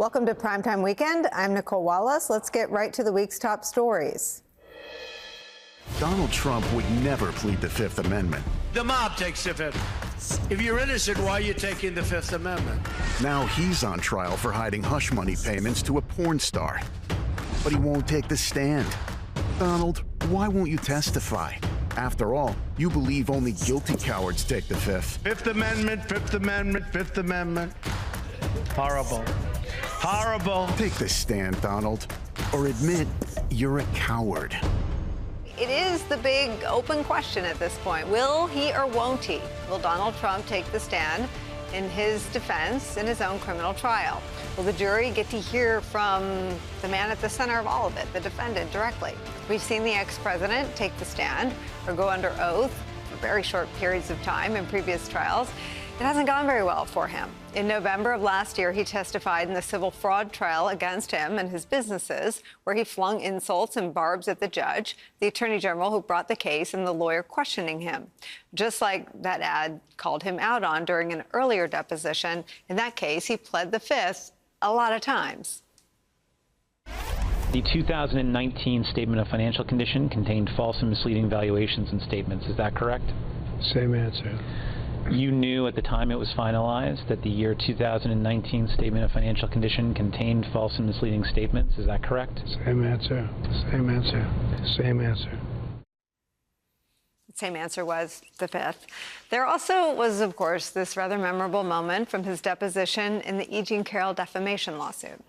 Welcome to Primetime Weekend. I'm Nicole Wallace. Let's get right to the week's top stories. Donald Trump would never plead the Fifth Amendment. The mob takes the Fifth. If you're innocent, why are you taking the Fifth Amendment? Now he's on trial for hiding hush money payments to a porn star. But he won't take the stand. Donald, why won't you testify? After all, you believe only guilty cowards take the Fifth. Fifth Amendment, Fifth Amendment, Fifth Amendment. Horrible. Horrible. Take the stand, Donald, or admit you're a coward. It is the big open question at this point. Will he or won't he? Will Donald Trump take the stand in his defense in his own criminal trial? Will the jury get to hear from the man at the center of all of it, the defendant, directly? We've seen the ex-president take the stand or go under oath for very short periods of time in previous trials. It hasn't gone very well for him. In November of last year, he testified in the civil fraud trial against him and his businesses, where he flung insults and barbs at the judge, the attorney general who brought the case, and the lawyer questioning him. Just like that ad called him out on during an earlier deposition. In that case, he pled the Fifth a lot of times. The 2019 Statement of Financial Condition contained false and misleading valuations and statements. Is that correct? Same answer. You knew at the time it was finalized that the year 2019 Statement of Financial Condition contained false and misleading statements. Is that correct? Same answer. Same answer. Same answer. Same answer was the Fifth. There also was, of course, this rather memorable moment from his deposition in the E. Jean Carroll defamation lawsuit.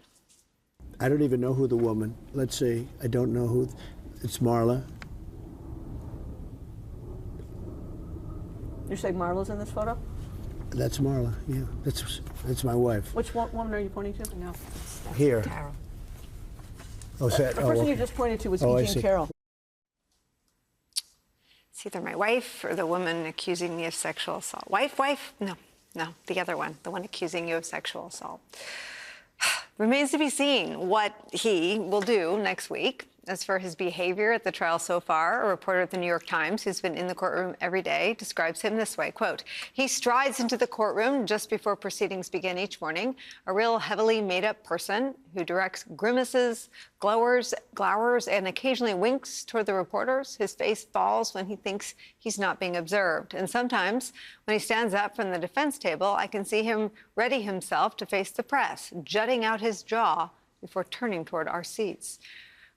I don't even know who the woman. Let's see. I don't know who. It's Marla. You say Marla's in this photo? That's Marla. Yeah, that's my wife. Which woman are you pointing to? No, that's Here. Carroll. Oh, is that, The person you just pointed to was I E. Jean see. Carroll. It's either my wife or the woman accusing me of sexual assault. Wife? No, the other one, the one accusing you of sexual assault. Remains to be seen what he will do next week. As for his behavior at the trial so far, a reporter at the New York Times who's been in the courtroom every day describes him this way, quote, he strides into the courtroom just before proceedings begin each morning, a real heavily made-up person who directs grimaces, glowers, and occasionally winks toward the reporters. His face falls when he thinks he's not being observed. And sometimes when he stands up from the defense table, I can see him ready himself to face the press, jutting out his jaw before turning toward our seats.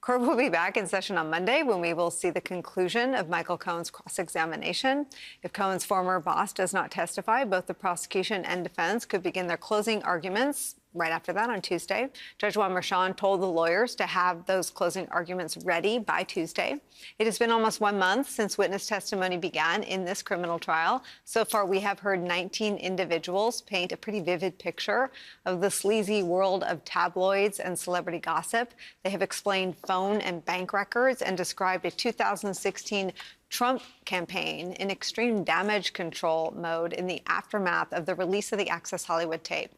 Court will be back in session on Monday when we will see the conclusion of Michael Cohen's cross-examination. If Cohen's former boss does not testify, both the prosecution and defense could begin their closing arguments right after that on Tuesday. Judge Juan Merchan told the lawyers to have those closing arguments ready by Tuesday. It has been almost 1 month since witness testimony began in this criminal trial. So far, we have heard 19 individuals paint a pretty vivid picture of the sleazy world of tabloids and celebrity gossip. They have explained phone and bank records and described a 2016 Trump campaign in extreme damage control mode in the aftermath of the release of the Access Hollywood tape.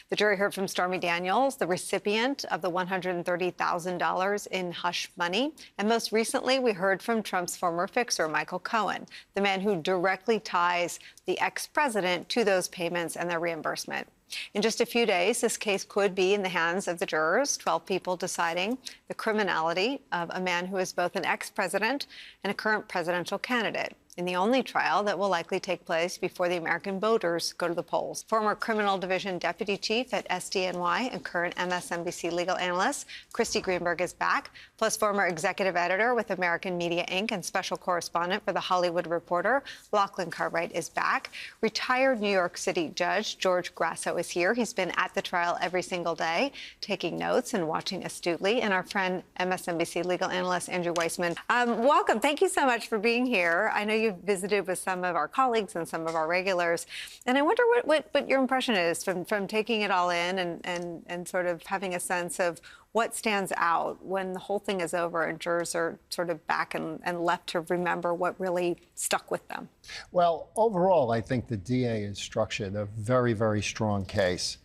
The jury heard from Stormy Daniels, the recipient of the $130,000 in hush money. And most recently, we heard from Trump's former fixer, Michael Cohen, the man who directly ties the ex-president to those payments and their reimbursement. In just a few days, this case could be in the hands of the jurors, 12 people deciding the criminality of a man who is both an ex-president and a current presidential candidate, in the only trial that will likely take place before the American voters go to the polls. Former Criminal Division Deputy Chief at SDNY and current MSNBC legal analyst Christy Greenberg is back, plus former executive editor with American Media Inc. and special correspondent for The Hollywood Reporter, Lachlan Cartwright, is back. Retired New York City Judge George Grasso is here. He's been at the trial every single day, taking notes and watching astutely. And our friend MSNBC legal analyst Andrew Weissman. Welcome. Thank you so much for being here. I know you've visited with some of our colleagues and some of our regulars, and I wonder what your impression is from taking it all in and sort of having a sense of what stands out when the whole thing is over and jurors are sort of back and left to remember what really stuck with them. Well, overall, I think the DA has structured a very, very strong case.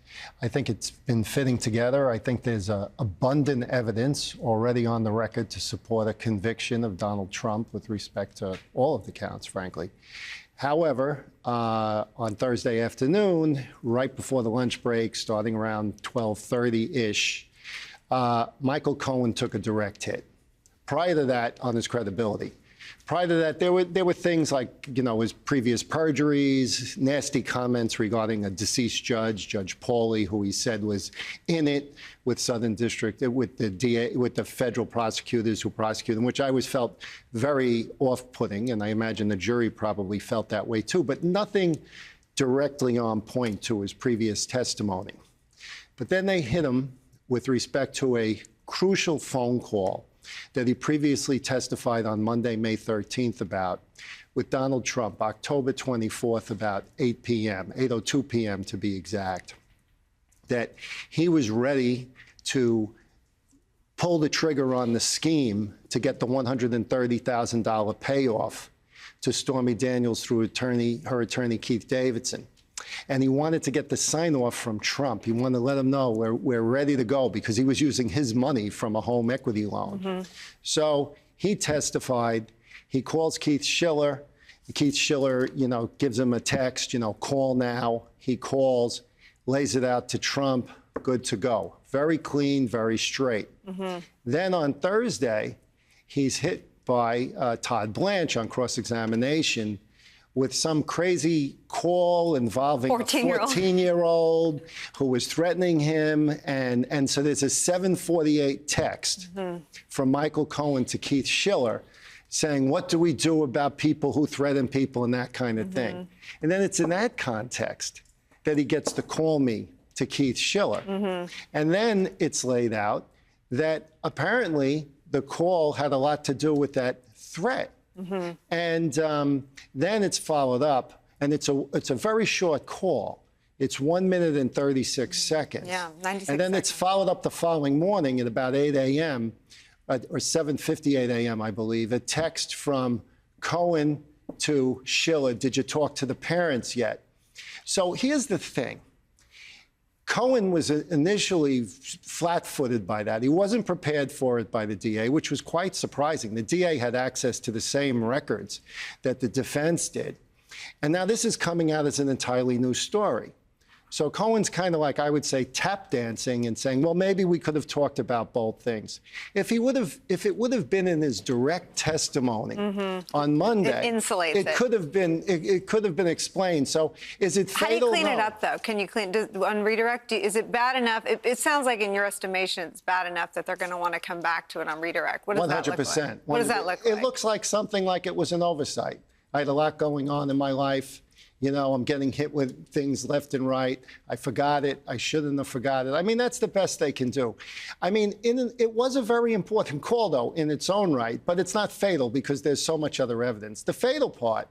I think it's been fitting together. I think there's abundant evidence already on the record to support a conviction of Donald Trump with respect to all of the counts, frankly. However, on Thursday afternoon, right before the lunch break, starting around 12:30-ish, Michael Cohen took a direct hit. Prior to that, on his credibility. Prior to that, there were things like, his previous perjuries, nasty comments regarding a deceased judge, Judge Pauly, who he said was in it with Southern District, with the DA, with the federal prosecutors who prosecuted him, which I always felt very off-putting, and I imagine the jury probably felt that way too, but nothing directly on point to his previous testimony. But then they hit him with respect to a crucial phone call that he previously testified on Monday, May 13th about with Donald Trump, October 24th, about 8 p.m., 8:02 p.m. to be exact, that he was ready to pull the trigger on the scheme to get the $130,000 payoff to Stormy Daniels through her attorney, Keith Davidson. And he wanted to get the sign-off from Trump. He wanted to let him know we're ready to go because he was using his money from a home equity loan. Mm-hmm. So he testified. He calls Keith Schiller. Keith Schiller, gives him a text, call now. He calls, lays it out to Trump, good to go. Very clean, very straight. Mm-hmm. Then on Thursday, he's hit by Todd Blanche on cross-examination with some crazy call involving a 14-year-old who was threatening him. And so there's a 7:48 text from Michael Cohen to Keith Schiller saying, what do we do about people who threaten people and that kind of thing? And then it's in that context that he gets to call me to Keith Schiller. And then it's laid out that apparently the call had a lot to do with that threat. And then it's followed up, and it's a very short call. It's 1 minute and 36 seconds. Yeah, 96 And then seconds. it's followed up the following morning at about 8 a.m., or 7:58 a.m., I believe, a text from Cohen to Schiller, did you talk to the parents yet? So here's the thing. Cohen was initially flat-footed by that. He wasn't prepared for it by the DA, which was quite surprising. The DA had access to the same records that the defense did. And now this is coming out as an entirely new story. So Cohen's kind of like, I would say, tap dancing and saying, well, maybe we could have talked about both things. If it would have been in his direct testimony on Monday, it insulates it. It could have been explained. So is it fatal? How do you clean it No. up, though? Can you on redirect? Is it bad enough? It sounds like, in your estimation, it's bad enough that they're going to want to come back to it on redirect. What does that look like? 100%. What does that look like? It looks like something like it was an oversight. I had a lot going on in my life. I'm getting hit with things left and right. I forgot it. I shouldn't have forgot it. I mean, that's the best they can do. I mean, it was a very important call, though, in its own right, but it's not fatal because there's so much other evidence. The fatal part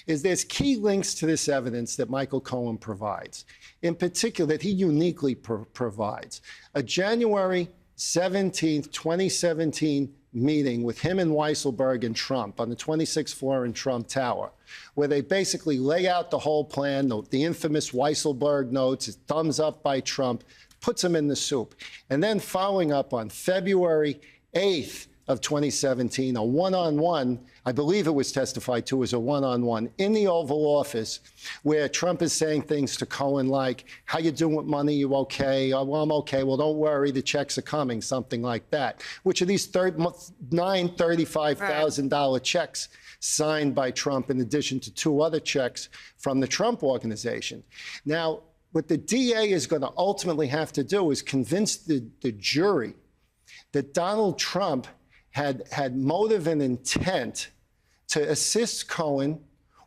is there's key links to this evidence that Michael Cohen provides, in particular that he uniquely provides. A January 17th, 2017 meeting with him and Weisselberg and Trump on the 26th floor in Trump Tower, where they basically lay out the whole plan, the infamous Weisselberg notes, thumbs up by Trump, puts him in the soup. And then following up on February 8th of 2017, a one-on-one, I believe it was testified to as a one-on-one in the Oval Office, where Trump is saying things to Cohen like, how you doing with money? You okay? Oh, well, I'm okay. Well, don't worry. The checks are coming, something like that, which are these nine $35,000 checks signed by Trump, in addition to 2 other checks from the Trump Organization. Now, what the DA is going to ultimately have to do is convince the jury that Donald Trump had motive and intent to assist Cohen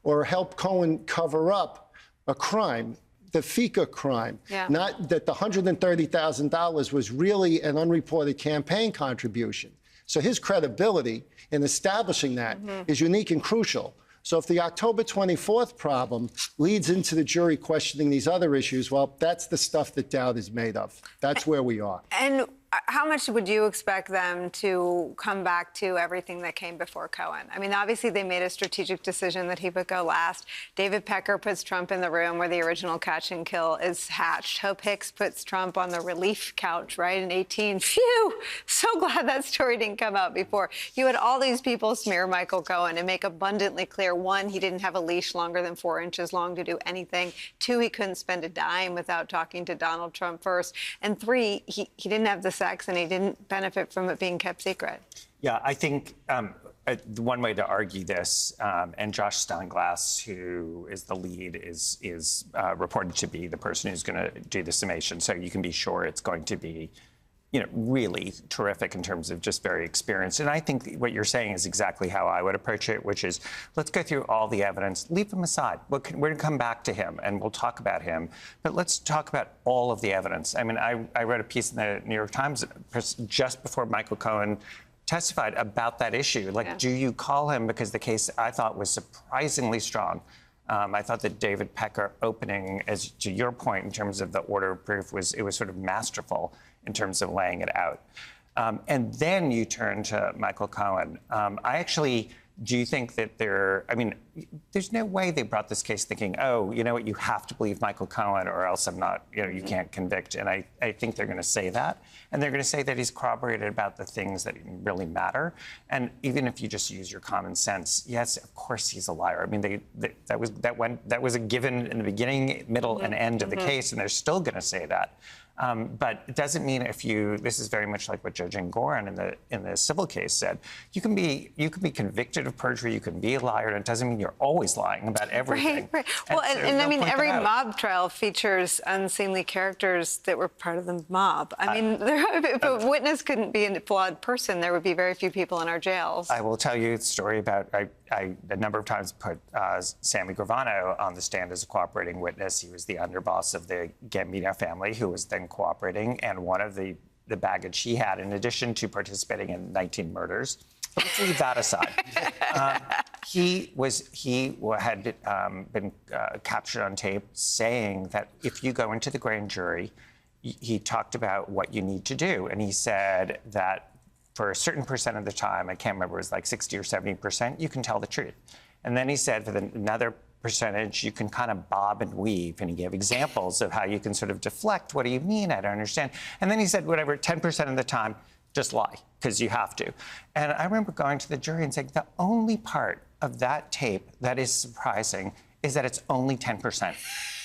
or help Cohen cover up a crime, the FICA crime. Yeah. Not that the $130,000 was really an unreported campaign contribution. So his credibility in establishing that is unique and crucial. So if the October 24th problem leads into the jury questioning these other issues, well, that's the stuff that doubt is made of. That's where we are. And how much would you expect them to come back to everything that came before Cohen? I mean, obviously they made a strategic decision that he would go last. David Pecker puts Trump in the room where the original catch and kill is hatched. Hope Hicks puts Trump on the relief couch, right, in 18. Phew! So glad that story didn't come out before. You had all these people smear Michael Cohen and make abundantly clear, one, he didn't have a leash longer than 4 inches long to do anything. Two, he couldn't spend a dime without talking to Donald Trump first. And three, he didn't have the sex and he didn't benefit from it being kept secret. Yeah, I think one way to argue this, and Josh Steinglass, who is the lead, is reported to be the person who's going to do the summation. So you can be sure it's going to be, really terrific in terms of just very experienced. And I think what you're saying is exactly how I would approach it, which is let's go through all the evidence, leave him aside. We're going to come back to him and we'll talk about him, but let's talk about all of the evidence. I mean, I read a piece in the New York Times just before Michael Cohen testified about that issue. Like, do you call him? Because the case I thought was surprisingly strong. I thought that David Pecker opening, as to your point, in terms of the order of proof, was sort of masterful in terms of laying it out. And then you turn to Michael Cohen. I actually do think that there's no way they brought this case thinking, oh, you know what, you have to believe Michael Cohen or else I'm not, you can't convict. And I think they're going to say that. And they're going to say that he's corroborated about the things that really matter. And even if you just use your common sense, yes, of course he's a liar. I mean, that was a given in the beginning, middle, and end of the case, and they're still going to say that. But it doesn't mean this is very much like what Judge Engoron in the civil case said. You can be convicted of perjury, you can be a liar, and it doesn't mean you're always lying about everything. Right. Well, and I mean, every mob trial features unseemly characters that were part of the mob. I mean, if a witness couldn't be a flawed person, there would be very few people in our jails. I will tell you a story about, I a number of times put Sammy Gravano on the stand as a cooperating witness. He was the underboss of the Gambino family, who was then cooperating, and one of the baggage he had, in addition to participating in 19 murders, but let's leave that aside. He had been captured on tape saying that if you go into the grand jury, he talked about what you need to do, and he said that for a certain percent of the time, I can't remember, it was like 60 or 70%, you can tell the truth. And then he said for another percentage, you can kind of bob and weave, and he gave examples of how you can sort of deflect. What do you mean? I don't understand. And then he said, whatever, 10% of the time, just lie, because you have to. And I remember going to the jury and saying, the only part of that tape that is surprising is that it's only 10%.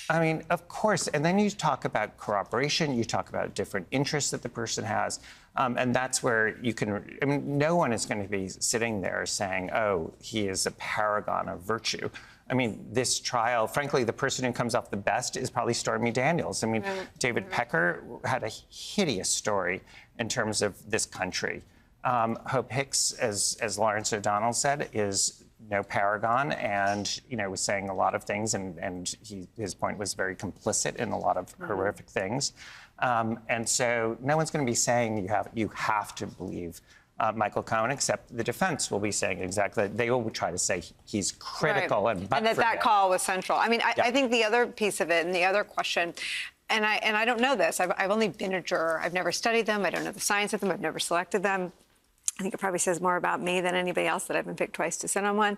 I mean, of course. And then you talk about corroboration, you talk about different interests that the person has. And that's where you can, I mean, no one is going to be sitting there saying, oh, he is a paragon of virtue. I mean, this trial, frankly, the person who comes off the best is probably Stormy Daniels. I mean, David Pecker had a hideous story in terms of this country. Hope Hicks, as Lawrence O'Donnell said, is no paragon, and was saying a lot of things, and his point was very complicit in a lot of horrific things. And so no one's going to be saying you have to believe Michael Cohen, except the defense will be saying exactly that. They will try to say he's critical and that call was central. I mean, I think the other piece of it and the other question, and I don't know this. I've only been a juror. I've never studied them. I don't know the science of them. I've never selected them. I think it probably says more about me than anybody else that I've been picked twice to sit on one.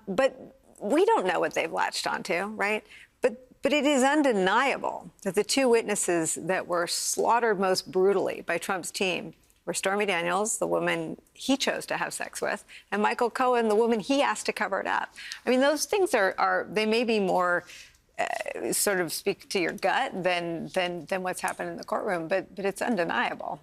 But we don't know what they've latched onto, right? But it is undeniable that the two witnesses that were slaughtered most brutally by Trump's team were Stormy Daniels, the woman he chose to have sex with, and Michael Cohen, the woman he asked to cover it up. I mean, those things they may be more sort of speak to your gut than what's happened in the courtroom, but it's undeniable.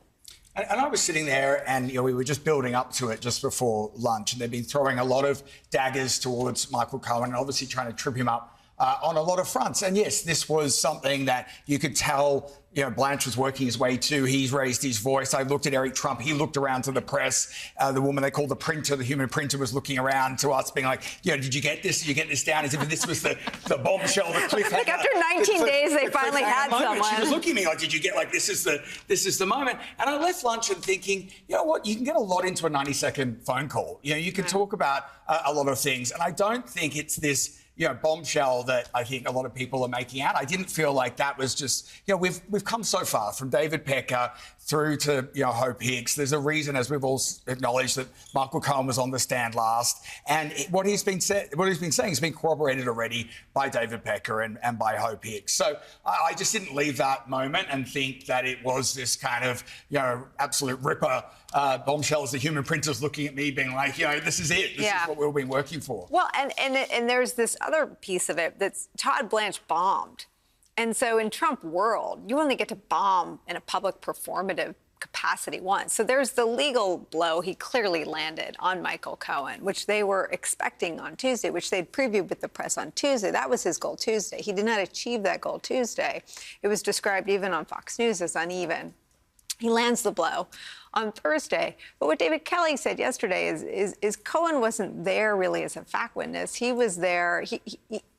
And I was sitting there and, we were just building up to it just before lunch, and they'd been throwing a lot of daggers towards Michael Cohen and obviously trying to trip him up on a lot of fronts. And yes, this was something that you could tell, Blanche was working his way to. He's raised his voice. I looked at Eric Trump. He looked around to the press. The woman they called the printer, the human printer, was looking around to us being like, did you get this? Did you get this down? As if this was the bombshell, the cliffhanger. Like after 19 days, they finally had someone. She was looking at me like, did you get, like, this is the moment. And I left lunch and thinking, you know what, you can get a lot into a 90-second phone call. You can talk about a lot of things. And I don't think it's this bombshell that I think a lot of people are making out. I didn't feel like that was just, we've come so far from David Pecker through to, Hope Hicks. There's a reason, as we've all acknowledged, that Michael Cohen was on the stand last. And what he's been saying has been corroborated already by David Pecker and by Hope Hicks. So I just didn't leave that moment and think that it was this kind of, absolute ripper bombshell as the human printer's looking at me being like, this is it. This is what we've been working for. Well, and there's this other piece of it that's Todd Blanche bombed. And so in Trump world, you only get to bomb in a public performative capacity once. So there's the legal blow he clearly landed on Michael Cohen, which they were expecting on Tuesday, which they'd previewed with the press on Tuesday. That was his goal Tuesday. He did not achieve that goal Tuesday. It was described even on Fox News as uneven. He lands the blow on Thursday. But what David Kelly said yesterday is Cohen wasn't there really as a fact witness. He was there.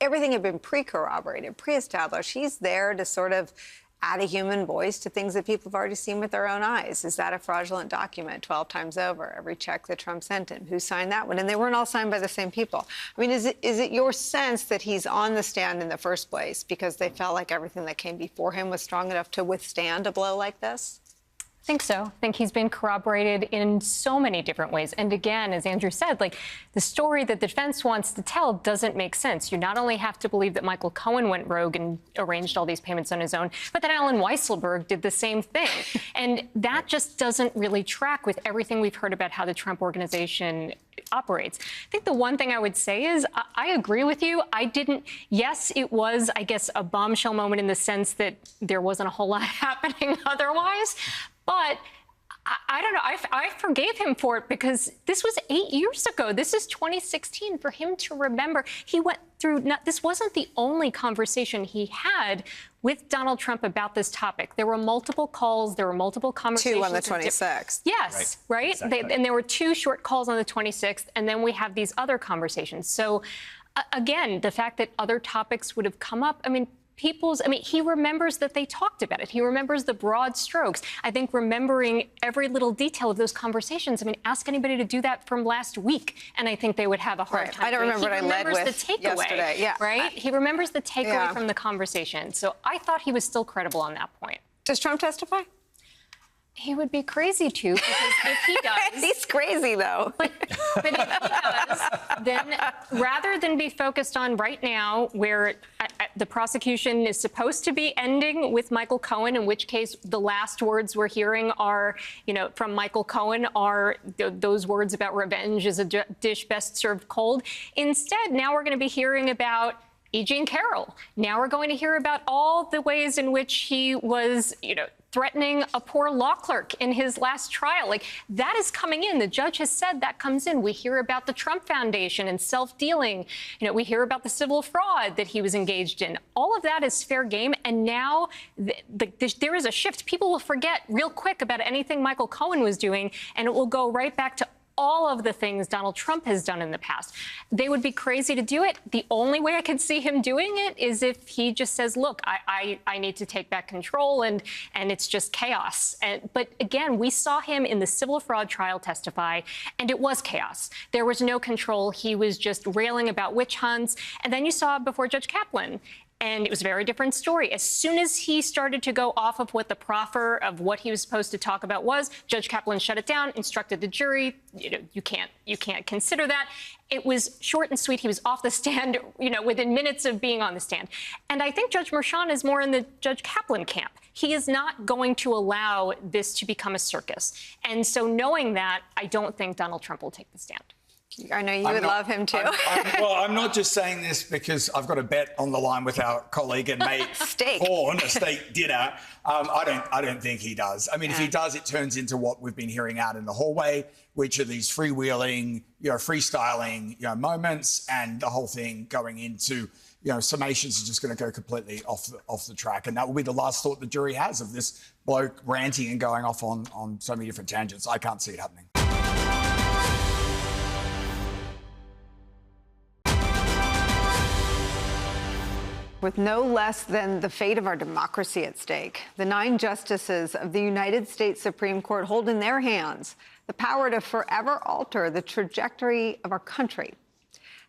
Everything had been pre-corroborated, pre-established. He's there to sort of add a human voice to things that people have already seen with their own eyes. Is that a fraudulent document 12 times over? Every check that Trump sent him. Who signed that one? And they weren't all signed by the same people. I mean, is it your sense that he's on the stand in the first place because they felt like everything that came before him was strong enough to withstand a blow like this? I think so. I think he's been corroborated in so many different ways. And again, as Andrew said, the story that the defense wants to tell doesn't make sense. You not only have to believe that Michael Cohen went rogue and arranged all these payments on his own, but that Alan Weisselberg did the same thing. And that just doesn't really track with everything we've heard about how the Trump organization operates. I think the one thing I would say is I agree with you. Yes, it was, I guess, a bombshell moment in the sense that there wasn't a whole lot happening otherwise. But I don't know. I forgave him for it because this was 8 years ago. This is 2016. For him to remember, he went through. This wasn't the only conversation he had with Donald Trump about this topic. There were multiple calls. There were multiple conversations. 2 on the 26th. Yes, right? Exactly. And there were 2 short calls on the 26th, and then we have these other conversations. So, again, the fact that other topics would have come up, he remembers that they talked about it. He remembers the broad strokes. I think remembering every little detail of those conversations, ask anybody to do that from last week, and I think they would have a hard time. I don't remember what I led with yesterday. Yeah. Right? He remembers the takeaway from the conversation. So I thought he was still credible on that point. Does Trump testify? He would be crazy to, because if he does... He's crazy, though. But if he does, then rather than be focused on right now, where the prosecution is supposed to be ending with Michael Cohen, in which case the last words we're hearing are, from Michael Cohen are those words about revenge is a dish best served cold. Instead, now we're going to be hearing about E. Jean Carroll. Now we're going to hear about all the ways in which he was, threatening a poor law clerk in his last trial. That is coming in. The judge has said that comes in. We hear about the Trump Foundation and self-dealing. We hear about the civil fraud that he was engaged in. All of that is fair game. And now there is a shift. People will forget real quick about anything Michael Cohen was doing, and it will go right back to all of the things Donald Trump has done in the past. They would be crazy to do it. The only way I could see him doing it is if he just says, look, I need to take back control, and it's just chaos. But again, we saw him in the civil fraud trial testify, and it was chaos. There was no control. He was just railing about witch hunts. And then you saw before Judge Kaplan, and it was a very different story. As soon as he started to go off of what the proffer of what he was supposed to talk about was, Judge Kaplan shut it down, instructed the jury, you can't consider that. It was short and sweet. He was off the stand, within minutes of being on the stand. And I think Judge Merchan is more in the Judge Kaplan camp. He is not going to allow this to become a circus. And so knowing that, I don't think Donald Trump will take the stand. I know you would love him, too. I'm not just saying this because I've got a bet on the line with our colleague and mate, Horn, a steak dinner. I don't think he does. If he does, it turns into what we've been hearing out in the hallway, which are these freewheeling, freestyling, moments, and the whole thing going into, summations is just going to go completely off the track. And that will be the last thought the jury has of this bloke ranting and going off on so many different tangents. I can't see it happening. With no less than the fate of our democracy at stake, the 9 justices of the United States Supreme Court hold in their hands the power to forever alter the trajectory of our country.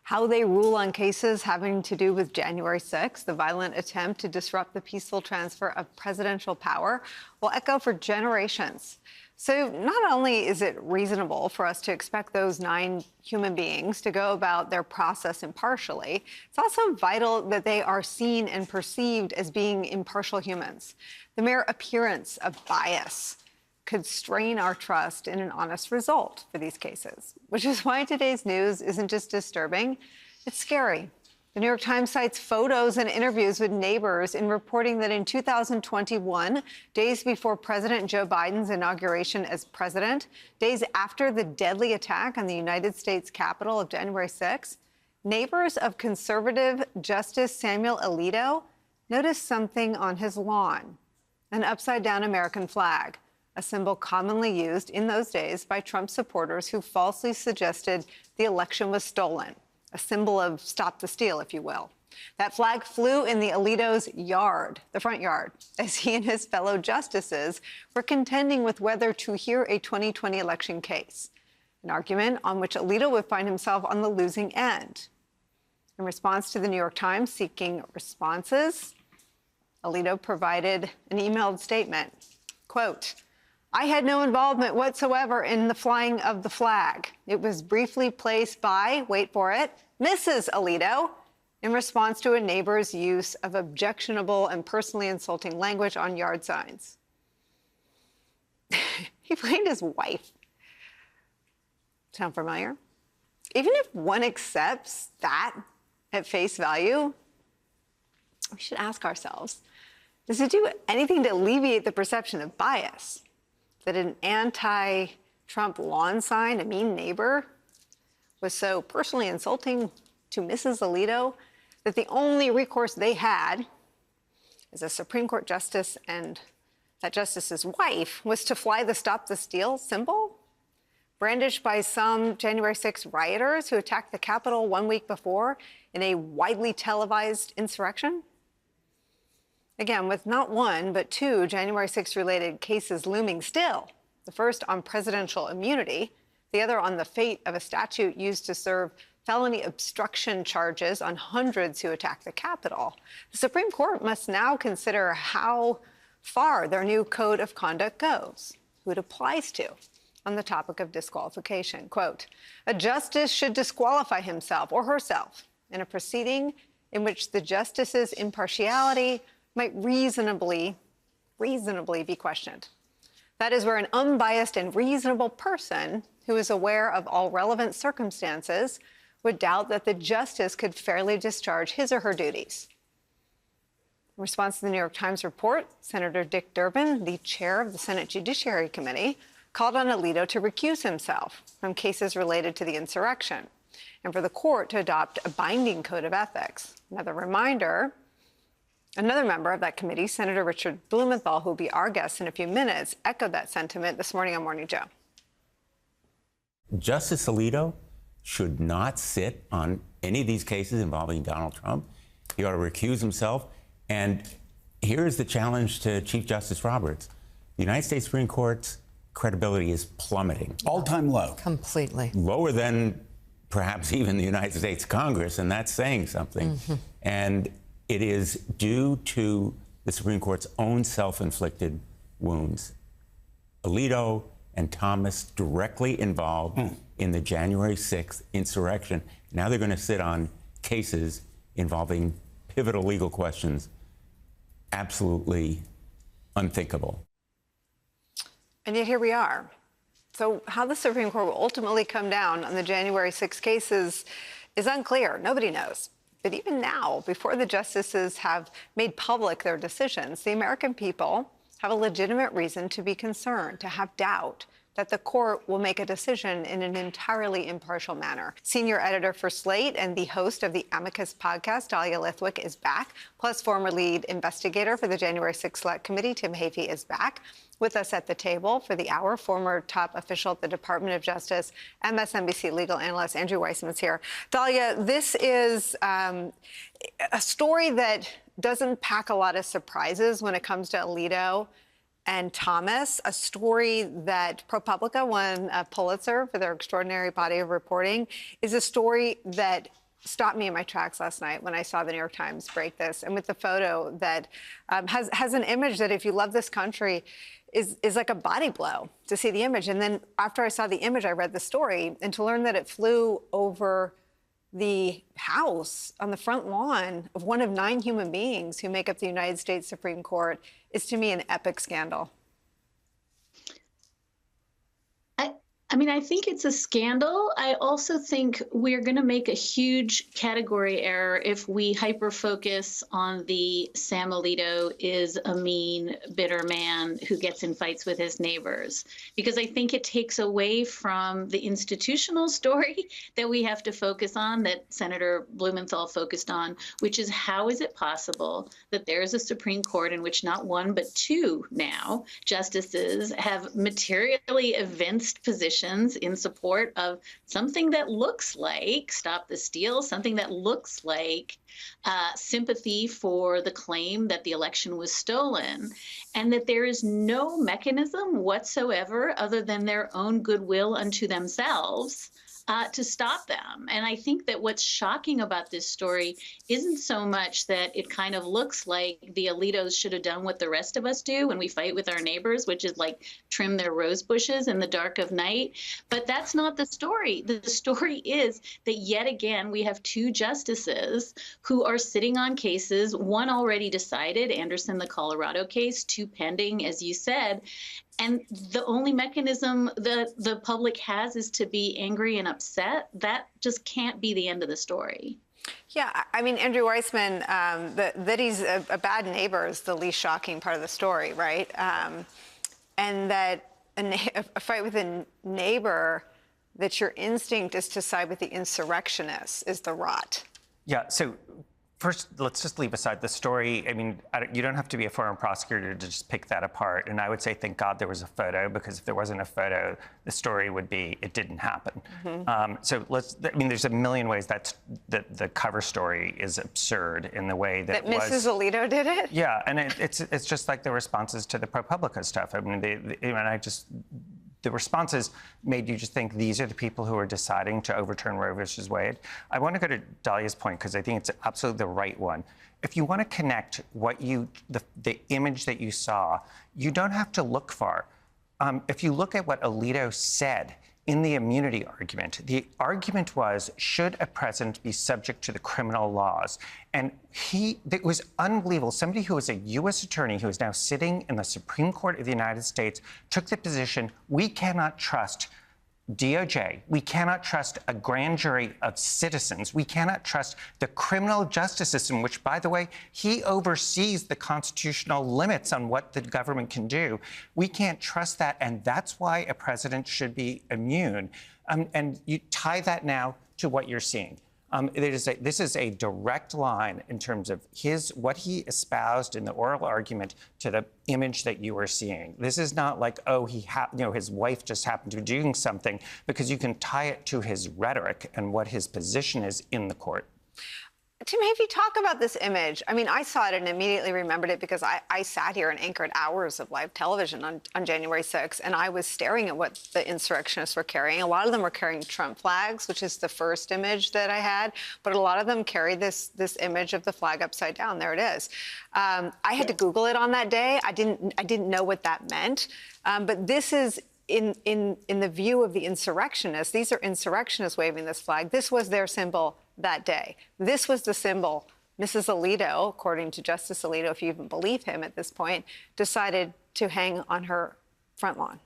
how they rule on cases having to do with January 6th, the violent attempt to disrupt the peaceful transfer of presidential power, will echo for generations. So not only is it reasonable for us to expect those 9 human beings to go about their process impartially, it's also vital that they are seen and perceived as being impartial humans. The mere appearance of bias could strain our trust in an honest result for these cases, which is why today's news isn't just disturbing, it's scary. The New York Times cites photos and interviews with neighbors in reporting that in 2021, days before President Joe Biden's inauguration as president, days after the deadly attack on the United States Capitol of January 6th, neighbors of conservative Justice Samuel Alito noticed something on his lawn, an upside-down American flag, a symbol commonly used in those days by Trump supporters who falsely suggested the election was stolen. A symbol of stop the steal, if you will. That flag flew in the Alito's yard, the front yard, as he and his fellow justices were contending with whether to hear a 2020 election case, an argument on which Alito would find himself on the losing end. In response to the New York Times seeking responses, Alito provided an emailed statement, quote, "I had no involvement whatsoever in the flying of the flag. It was briefly placed by, wait for it, Mrs. Alito, in response to a neighbor's use of objectionable and personally insulting language on yard signs." He blamed his wife. Sound familiar? Even if one accepts that at face value, we should ask ourselves, does it do anything to alleviate the perception of bias? That an anti-Trump lawn sign, a mean neighbor, was so personally insulting to Mrs. Alito that the only recourse they had as a Supreme Court justice and that justice's wife was to fly the Stop the Steal symbol, brandished by some January 6 rioters who attacked the Capitol 1 week before in a widely televised insurrection? Again, with not one, but 2 January 6-related cases looming still, the first on presidential immunity, the other on the fate of a statute used to serve felony obstruction charges on hundreds who attacked the Capitol, the Supreme Court must now consider how far their new code of conduct goes, who it applies to, on the topic of disqualification. Quote, "A justice should disqualify himself or herself in a proceeding in which the justice's impartiality might reasonably be questioned. That is where an unbiased and reasonable person who is aware of all relevant circumstances would doubt that the justice could fairly discharge his or her duties." In response to the New York Times report, Senator Dick Durbin, the chair of the Senate Judiciary Committee, called on Alito to recuse himself from cases related to the insurrection and for the court to adopt a binding code of ethics. Another member of that committee, Senator Richard Blumenthal, who will be our guest in a few minutes, echoed that sentiment this morning on Morning Joe. Justice Alito should not sit on any of these cases involving Donald Trump. He ought to recuse himself. And here's the challenge to Chief Justice Roberts. The United States Supreme Court's credibility is plummeting. All-time low. Completely. Lower than perhaps even the United States Congress, and that's saying something. Mm-hmm. And it is due to the Supreme Court's own self-inflicted wounds. Alito and Thomas directly involved in the January 6th insurrection. Now they're going to sit on cases involving pivotal legal questions. Absolutely unthinkable. And yet here we are. So how the Supreme Court will ultimately come down on the January 6 cases is unclear. Nobody knows. But even now, before the justices have made public their decisions, the American people have a legitimate reason to be concerned, to have doubt that the court will make a decision in an entirely impartial manner. Senior editor for Slate and the host of the Amicus podcast, Dahlia Lithwick, is back. Plus, former lead investigator for the January 6 Select Committee, Tim Heaphy, is back. With us at the table for the hour, former top official at the Department of Justice, MSNBC legal analyst Andrew Weissman's here. Dahlia, this is a story that doesn't pack a lot of surprises when it comes to Alito and Thomas, a story that ProPublica won a Pulitzer for their extraordinary body of reporting, is a story that stopped me in my tracks last night when I saw the New York Times break this, and with the photo that has an image that, if you love this country, is like a body blow to see the image. And then after I saw the image, I read the story, and to learn that it flew over the house on the front lawn of one of 9 human beings who make up the United States Supreme Court is, to me, an epic scandal. I mean, I think it's a scandal. I also think we're going to make a huge category error if we hyper-focus on the Sam Alito is a mean, bitter man who gets in fights with his neighbors, because I think it takes away from the institutional story that we have to focus on, that Senator Blumenthal focused on, which is how is it possible that there is a Supreme Court in which not 1 but 2 now justices have materially evinced positions in support of something that looks like Stop the Steal, something that looks like sympathy for the claim that the election was stolen, and that there is no mechanism whatsoever other than their own goodwill unto themselves to stop them. And I think that what's shocking about this story isn't so much that it kind of looks like the Alitos should have done what the rest of us do when we fight with our neighbors, which is like trim their rose bushes in the dark of night. But that's not the story. The story is that yet again, we have 2 justices who are sitting on cases, 1 already decided, Anderson, the Colorado case, 2 pending, as you said. And the only mechanism that the public has is to be angry and upset. That just can't be the end of the story. Yeah, I mean, Andrew Weissman, that he's a bad neighbor is the least shocking part of the story, right? And that a fight with a neighbor, that your instinct is to side with the insurrectionists, is the rot. Yeah, so first, let's just leave aside the story. I mean, you don't have to be a former prosecutor to just pick that apart. And I would say, thank God there was a photo, because if there wasn't a photo, the story would be, it didn't happen. So I mean, there's a million ways that the cover story is absurd in the way that Mrs. Alito did it? Yeah, and it's just like the responses to the ProPublica stuff. I mean, the responses made you just think these are the people who are deciding to overturn Roe versus Wade. I want to go to Dahlia's point, because I think it's absolutely the right one. If you want to connect what the image that you saw, you don't have to look far. If you look at what Alito said in the immunity argument, the argument was, should a president be subject to the criminal laws? And it was unbelievable. Somebody who was a U.S. attorney who is now sitting in the Supreme Court of the United States took the position, we cannot trust DOJ. We cannot trust a grand jury of citizens. We cannot trust the criminal justice system, which, by the way, he oversees the constitutional limits on what the government can do. We can't trust that, and that's why a president should be immune. And you tie that now to what you're seeing. This is a direct line in terms of what he espoused in the oral argument to the image that you are seeing. This is not like, oh, his wife just happened to be doing something, because you can tie it to his rhetoric and what his position is in the court. Tim, have you talk about this image? I mean, I saw it and immediately remembered it because I sat here and anchored hours of live television on January 6th, and I was staring at what the insurrectionists were carrying. A lot of them were carrying Trump flags, which is the first image that I had, but a lot of them carried this image of the flag upside down. There it is. I had to Google it on that day. I didn't know what that meant, but this is in the view of the insurrectionists. These are insurrectionists waving this flag. This was their symbol that day. This was the symbol Mrs. Alito, according to Justice Alito, if you even believe him at this point, decided to hang on her front lawn.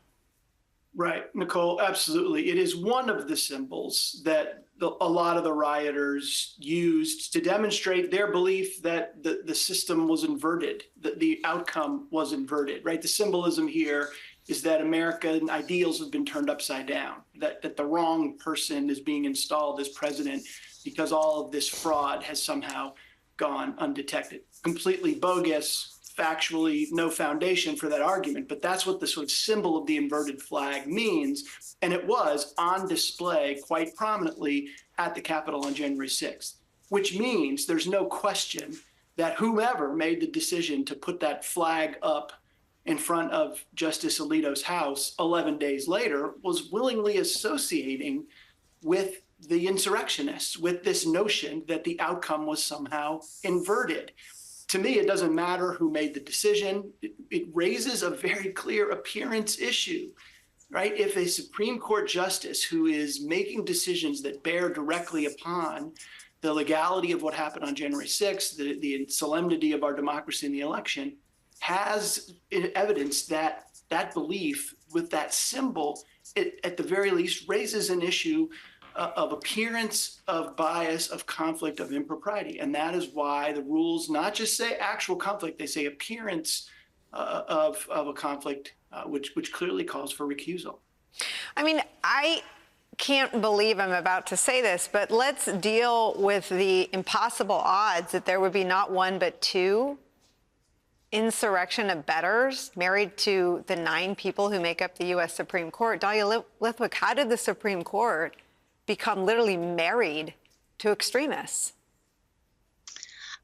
Right, Nicole, absolutely. It is one of the symbols that a lot of the rioters used to demonstrate their belief that the system was inverted, that the outcome was inverted, right? The symbolism here is that American ideals have been turned upside down, that the wrong person is being installed as president because all of this fraud has somehow gone undetected. Completely bogus, factually no foundation for that argument, but that's what the sort of symbol of the inverted flag means. And it was on display quite prominently at the Capitol on January 6th, which means there's no question that whomever made the decision to put that flag up in front of Justice Alito's house 11 days later was willingly associating with the insurrectionists with this notion that the outcome was somehow inverted. To me, it doesn't matter who made the decision. It raises a very clear appearance issue, right? If a Supreme Court justice who is making decisions that bear directly upon the legality of what happened on January 6th, the solemnity of our democracy in the election, has evidence that that belief with that symbol, it, at the very least, raises an issue of appearance, of bias, of conflict, of impropriety. And that is why the rules not just say actual conflict, they say appearance of a conflict, which clearly calls for recusal. I mean, I can't believe I'm about to say this, but let's deal with the impossible odds that there would be not one but two insurrection abettors married to the 9 people who make up the U.S. Supreme Court. Dahlia Lithwick, how did the Supreme Court become literally married to extremists?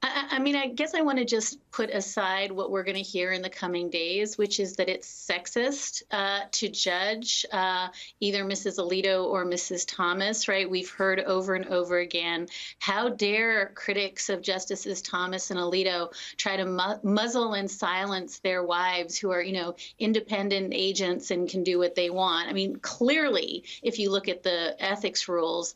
I mean, I guess I want to just put aside what we're going to hear in the coming days, which is that it's sexist to judge either Mrs. Alito or Mrs. Thomas, right? We've heard over and over again, how dare critics of Justices Thomas and Alito try to muzzle and silence their wives who are, independent agents and can do what they want. I mean, clearly, if you look at the ethics rules,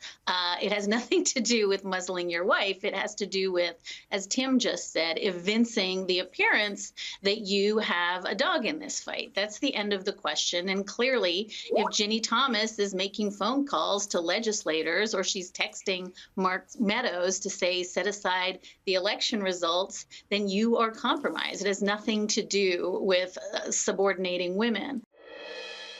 it has nothing to do with muzzling your wife. It has to do with, as Tim just said, evincing the appearance that you have a dog in this fight. That's the end of the question. And clearly, if Ginny Thomas is making phone calls to legislators or she's texting Mark Meadows to say, set aside the election results, then you are compromised. It has nothing to do with subordinating women.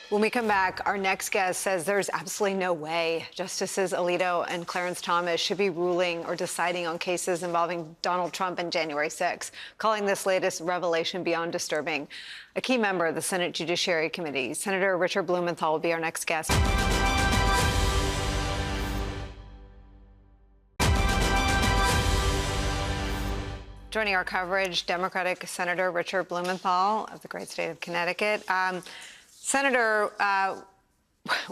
When we come back, our next guest says there's absolutely no way Justices Alito and Clarence Thomas should be ruling or deciding on cases involving Donald Trump and January 6th, calling this latest revelation beyond disturbing. A key member of the Senate Judiciary Committee, Senator Richard Blumenthal, will be our next guest. Joining our coverage, Democratic Senator Richard Blumenthal of the great state of Connecticut. Senator,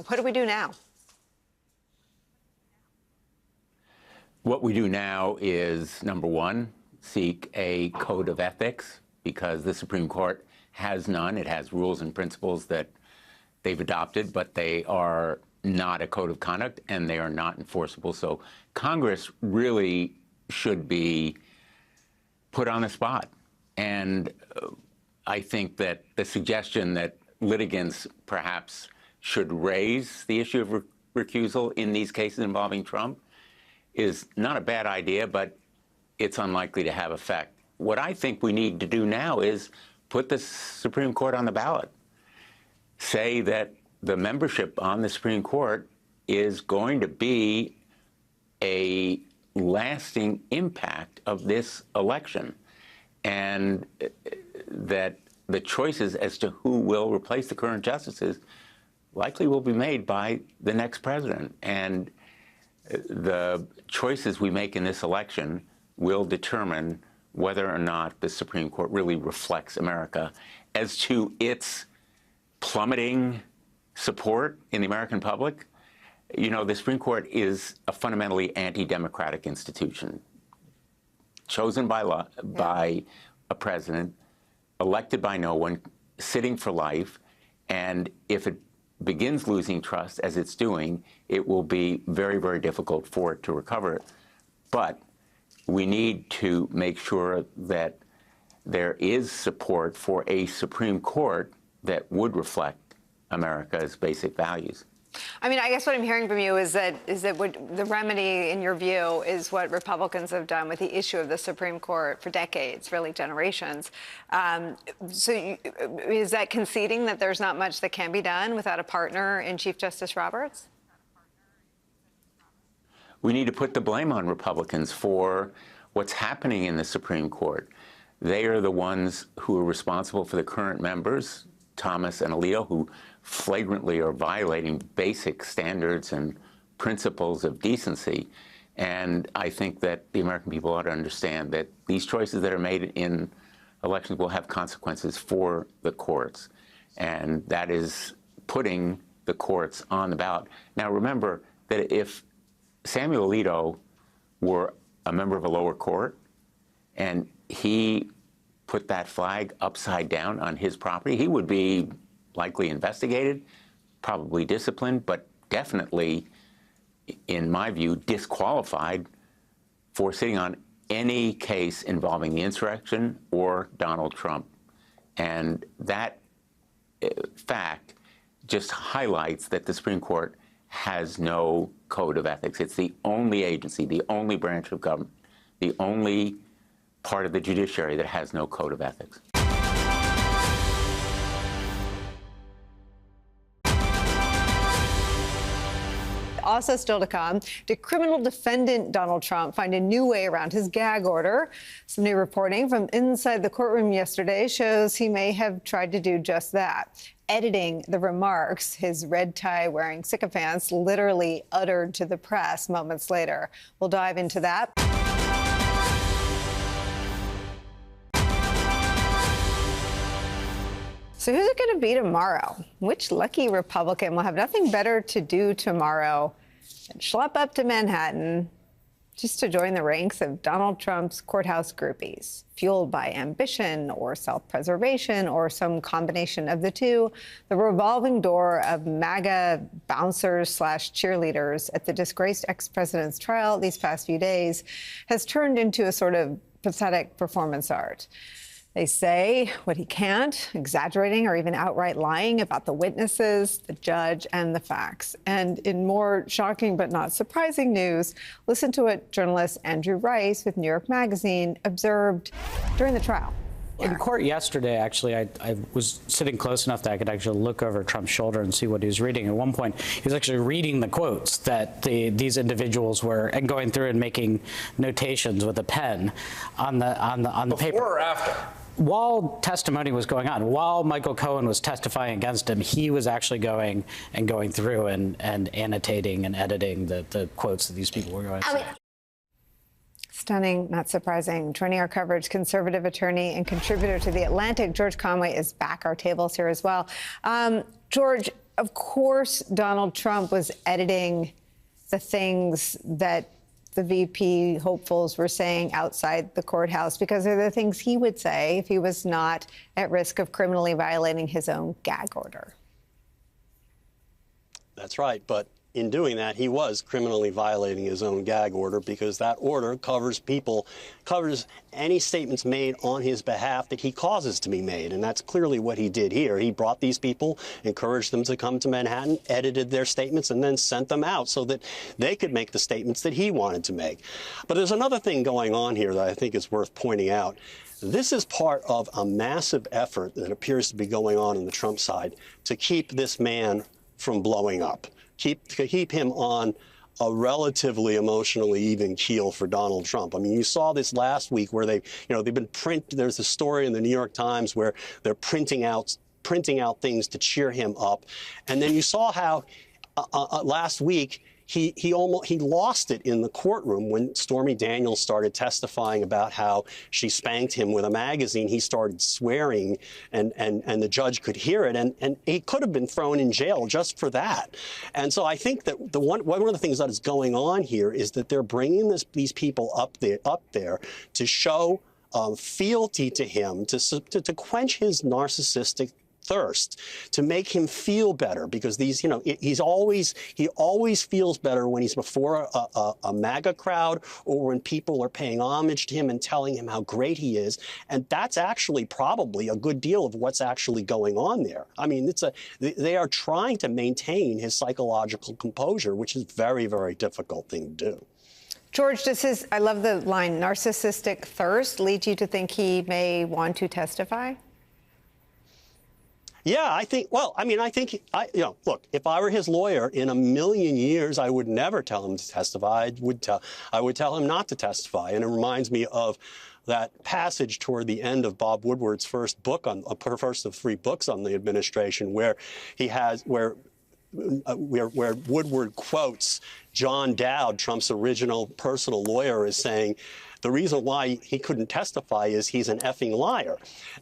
what do we do now? What we do now is, number one, seek a code of ethics, because the Supreme Court has none. It has rules and principles that they've adopted, but they are not a code of conduct, and they are not enforceable. So Congress really should be put on the spot. And I think that the suggestion that litigants perhaps should raise the issue of recusal in these cases involving Trump is not a bad idea, but it's unlikely to have effect. What I think we need to do now is put the Supreme Court on the ballot. Say that the membership on the Supreme Court is going to be a lasting impact of this election, and that the choices as to who will replace the current justices likely will be made by the next president. And the choices we make in this election will determine whether or not the Supreme Court really reflects America. As to its plummeting support in the American public, the Supreme Court is a fundamentally anti-democratic institution, chosen by law, by a president, elected by no one, sitting for life, and if it begins losing trust, as it's doing, it will be very, very difficult for it to recover it. But we need to make sure that there is support for a Supreme Court that would reflect America's basic values. I mean, I guess what I'm hearing from you is that what the remedy, in your view, is what Republicans have done with the issue of the Supreme Court for decades, really generations. So is that conceding that there's not much that can be done without a partner in Chief Justice Roberts? We need to put the blame on Republicans for what's happening in the Supreme Court. They are the ones who are responsible for the current members, Thomas and Alito, who flagrantly are violating basic standards and principles of decency. And I think that the American people ought to understand that these choices that are made in elections will have consequences for the courts. And that is putting the courts on the ballot. Now, remember that if Samuel Alito were a member of a lower court and he put that flag upside down on his property, he would be likely investigated, probably disciplined, but definitely, in my view, disqualified for sitting on any case involving the insurrection or Donald Trump. And that fact just highlights that the Supreme Court has no code of ethics. It's the only agency, the only branch of government, the only part of the judiciary that has no code of ethics. Also still to come, did criminal defendant Donald Trump find a new way around his gag order? Some new reporting from inside the courtroom yesterday shows he may have tried to do just that, editing the remarks his red tie wearing sycophants literally uttered to the press moments later. We'll dive into that. So who's it going to be tomorrow? Which lucky Republican will have nothing better to do tomorrow than schlep up to Manhattan just to join the ranks of Donald Trump's courthouse groupies, fueled by ambition or self-preservation or some combination of the two? The revolving door of MAGA bouncers/cheerleaders at the disgraced ex-president's trial these past few days has turned into a sort of pathetic performance art. They say what he can't, exaggerating or even outright lying about the witnesses, the judge, and the facts. And in more shocking but not surprising news, listen to what journalist Andrew Rice with New York Magazine observed during the trial. In court yesterday, actually, I was sitting close enough that I could actually look over Trump's shoulder and see what he was reading. At one point, he was actually reading the quotes that these individuals were, and going through and making notations with a pen on the paper. Before or after? While testimony was going on, while Michael Cohen was testifying against him, he was actually going through and annotating and editing the quotes that these people were going to say. Stunning, not surprising. Joining our coverage, conservative attorney and contributor to The Atlantic, George Conway, is back. Our table's here as well. George, of course, Donald Trump was editing the things that the VP hopefuls were saying outside the courthouse, because they're the things he would say if he was not at risk of criminally violating his own gag order. That's right. But in doing that, he was criminally violating his own gag order, because that order covers any statements made on his behalf that he causes to be made. And that's clearly what he did here. He brought these people, encouraged them to come to Manhattan, edited their statements, and then sent them out so that they could make the statements that he wanted to make. But there's another thing going on here that I think is worth pointing out. This is part of a massive effort that appears to be going on the Trump side to keep this man from blowing up. Keep him on a relatively emotionally even keel for Donald Trump. I mean, you saw this last week where they've been there's a story in the New York Times where they're printing out things to cheer him up. And then you saw how last week he lost it in the courtroom when Stormy Daniels started testifying about how she spanked him with a magazine. He started swearing, and the judge could hear it, and he could have been thrown in jail just for that. And so I think that one of the things that is going on here is that they're bringing these people up there to show fealty to him, to quench his narcissistic thirst, to make him feel better, because he always feels better when he's before a MAGA crowd, or when people are paying homage to him and telling him how great he is. And that's actually probably a good deal of what's actually going on there. I mean, they are trying to maintain his psychological composure, which is a very, very difficult thing to do. George, I love the line, narcissistic thirst, lead you to think he may want to testify? Yeah, look, if I were his lawyer, in a million years, I would never tell him to testify. I would tell him not to testify. And it reminds me of that passage toward the end of Bob Woodward's first of 3 books on the administration, where Woodward quotes John Dowd, Trump's original personal lawyer, as saying, The reason why he couldn't testify is he's an effing liar.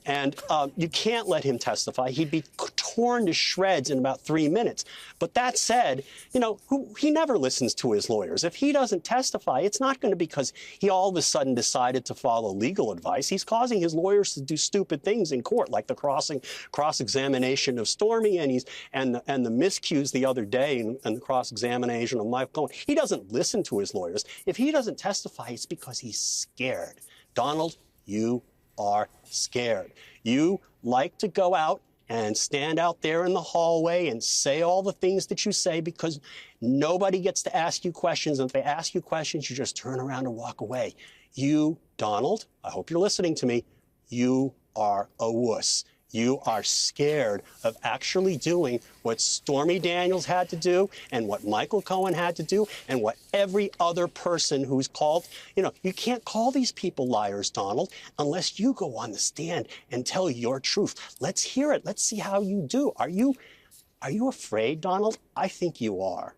And you can't let him testify. He'd be torn to shreds in about 3 minutes. But that said, you know, he never listens to his lawyers. If he doesn't testify, it's not going to be because he all of a sudden decided to follow legal advice. He's causing his lawyers to do stupid things in court, like the cross-examination of Stormy and the miscues the other day and the cross-examination of Michael Cohen. He doesn't listen to his lawyers. If he doesn't testify, it's because he's scared. Donald, you are scared. You like to go out and stand out there in the hallway and say all the things that you say because nobody gets to ask you questions. And if they ask you questions, you just turn around and walk away. You, Donald, I hope you're listening to me, you are a wuss. You are scared of actually doing what Stormy Daniels had to do and what Michael Cohen had to do and what every other person who's called, you know, you can't call these people liars, Donald, unless you go on the stand and tell your truth. Let's hear it. Let's see how you do. Are you afraid, Donald? I think you are.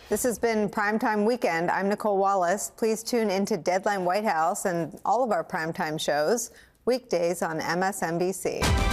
This has been Primetime Weekend. I'm Nicole Wallace. Please tune into Deadline White House and all of our primetime shows weekdays on MSNBC.